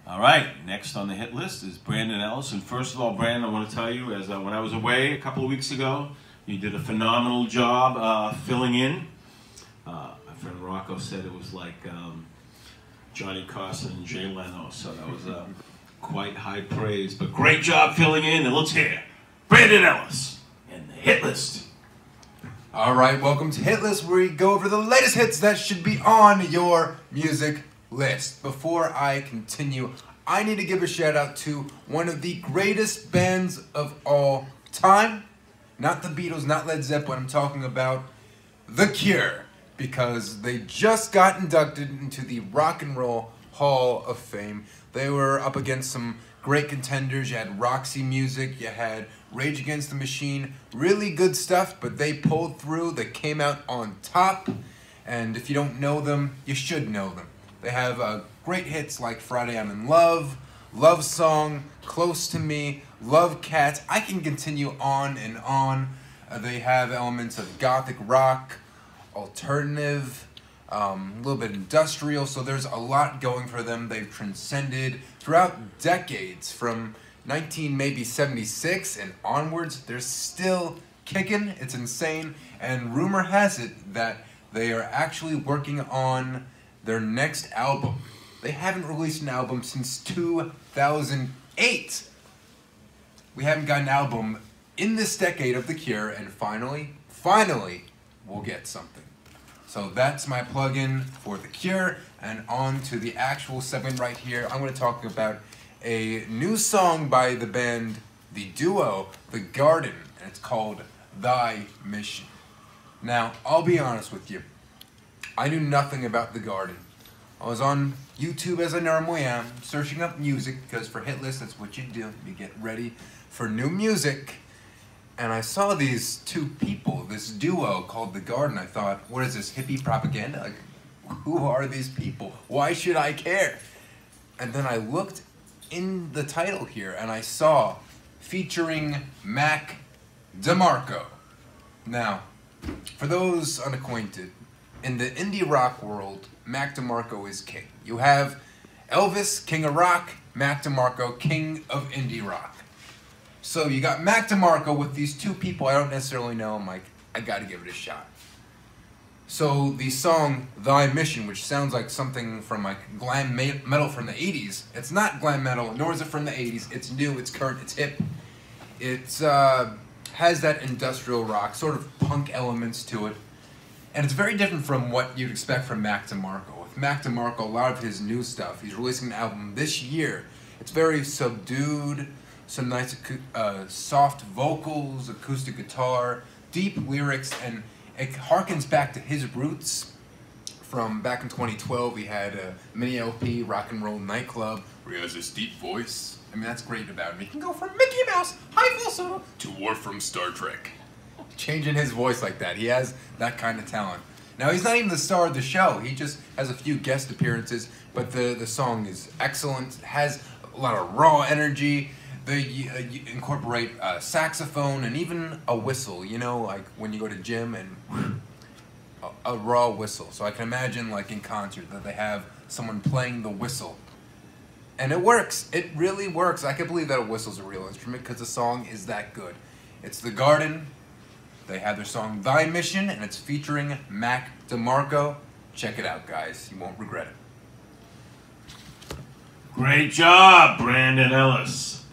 All right, next on the hit list is Brandon Ellis. And first of all, Brandon, I want to tell you, when I was away a couple of weeks ago, you did a phenomenal job filling in. My friend Rocco said it was like Johnny Carson and Jay Leno, so that was quite high praise. But great job filling in, and let's hear Brandon Ellis and the hit list. All right, welcome to Hit List, where we go over the latest hits that should be on your music list. Before I continue, I need to give a shout out to one of the greatest bands of all time. Not the Beatles, not Led Zeppelin, I'm talking about The Cure, because they just got inducted into the Rock and Roll Hall of Fame. They were up against some great contenders. You had Roxy Music, you had Rage Against the Machine, really good stuff, but they pulled through, they came out on top, and if you don't know them, you should know them. They have great hits like Friday I'm in Love, Love Song, Close to Me, Love Cats. I can continue on and on. They have elements of gothic rock, alternative, a little bit industrial, so there's a lot going for them. They've transcended throughout decades, from 1976 and onwards. They're still kicking. It's insane, and rumor has it that they are actually working on their next album. They haven't released an album since 2008. We haven't got an album in this decade of The Cure, and finally, we'll get something. So that's my plug-in for The Cure, and on to the actual segment right here. I'm going to talk about a new song by the band, the duo, The Garden, and it's called Thy Mission. Now, I'll be honest with you. I knew nothing about The Garden. I was on YouTube, as I normally am, searching up music, because for Hit List, that's what you do. You get ready for new music. And I saw these two people, this duo called The Garden. I thought, what is this, hippie propaganda? Like, who are these people? Why should I care? And then I looked in the title here, and I saw featuring Mac DeMarco. Now, for those unacquainted, in the indie rock world, Mac DeMarco is king. You have Elvis, king of rock, Mac DeMarco, king of indie rock. So you got Mac DeMarco with these two people I don't necessarily know. I'm like, I gotta give it a shot. So the song Thy Mission, which sounds like something from like glam metal from the 80s, it's not glam metal, nor is it from the 80s. It's new, it's current, it's hip. It has that industrial rock, sort of punk elements to it. And it's very different from what you'd expect from Mac DeMarco. With Mac DeMarco, a lot of his new stuff, he's releasing an album this year. It's very subdued, some nice soft vocals, acoustic guitar, deep lyrics, and it harkens back to his roots from back in 2012. He had a mini LP, Rock and Roll Nightclub, where he has this deep voice. I mean, that's great about him. He can go from Mickey Mouse, High Falsetto, to Worf from Star Trek. Changing his voice like that. He has that kind of talent. Now, he's not even the star of the show. He just has a few guest appearances, but the song is excellent. It has a lot of raw energy. They incorporate a saxophone and even a whistle, you know, like when you go to gym, and a raw whistle. So I can imagine, like in concert, that they have someone playing the whistle. And it works. It really works. I can believe that a whistle's a real instrument, because the song is that good. It's The Garden. They have their song Thy Mission, and it's featuring Mac DeMarco. Check it out, guys. You won't regret it. Great job, Brandon Ellis.